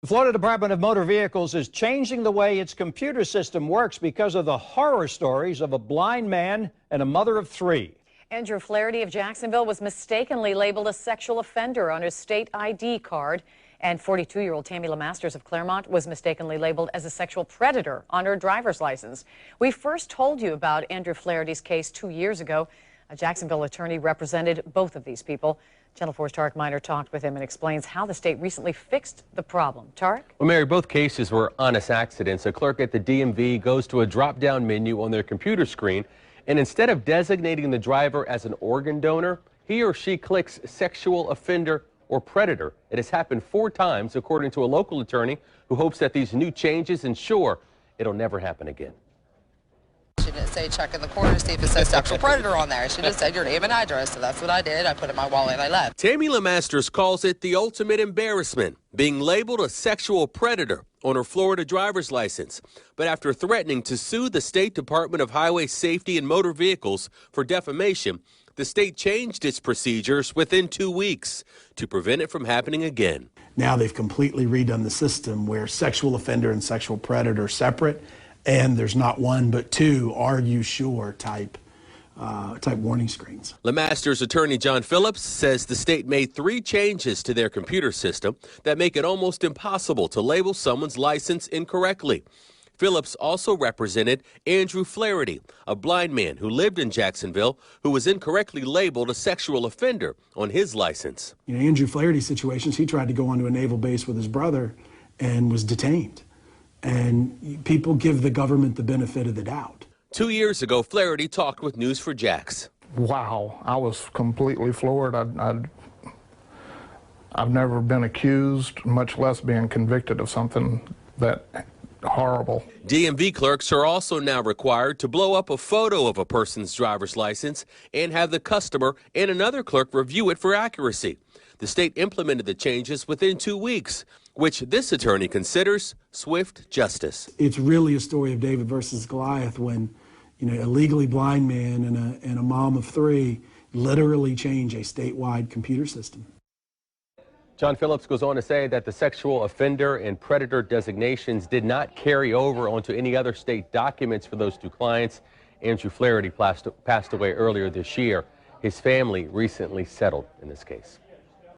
The Florida Department of Motor Vehicles is changing the way its computer system works because of the horror stories of a blind man and a mother of three. Andrew Flaherty of Jacksonville was mistakenly labeled a sexual offender on his state ID card. And 42-year-old Tammy LeMasters of Claremont was mistakenly labeled as a sexual predator on her driver's license. We first told you about Andrew Flaherty's case 2 years ago. A Jacksonville attorney represented both of these people. Channel 4's Tarek Miner talked with him and explains how the state recently fixed the problem. Tarek? Well, Mary, both cases were honest accidents. A clerk at the DMV goes to a drop-down menu on their computer screen, and instead of designating the driver as an organ donor, he or she clicks sexual offender or predator. It has happened 4 times, according to a local attorney who hopes that these new changes ensure it'll never happen again. She didn't say check in the corner to see if it says sexual predator on there. She just said your name and address, so that's what I did. I put it in my wallet and I left. Tammy LeMasters calls it the ultimate embarrassment, being labeled a sexual predator on her Florida driver's license. But after threatening to sue the State Department of Highway Safety and Motor Vehicles for defamation, the state changed its procedures within 2 weeks to prevent it from happening again. Now they've completely redone the system where sexual offender and sexual predator are separate, and there's not one but 2 "are you sure" type warning screens. LeMasters attorney John Phillips says the state made 3 changes to their computer system that make it almost impossible to label someone's license incorrectly. Phillips also represented Andrew Flaherty, a blind man who lived in Jacksonville who was incorrectly labeled a sexual offender on his license. You know, Andrew Flaherty's situations, he tried to go onto a naval base with his brother and was detained. And people give the government the benefit of the doubt. 2 years ago, Flaherty talked with News4Jax. Wow, I was completely floored. I've never been accused, much less being convicted of something that horrible. DMV clerks are also now required to blow up a photo of a person's driver's license and have the customer and another clerk review it for accuracy. The state implemented the changes within 2 weeks, which this attorney considers swift justice. It's really a story of David versus Goliath when, you know, a legally blind man and a mom of 3 literally change a statewide computer system. John Phillips goes on to say that the sexual offender and predator designations did not carry over onto any other state documents for those 2 clients. Andrew Flaherty passed away earlier this year. His family recently settled in this case.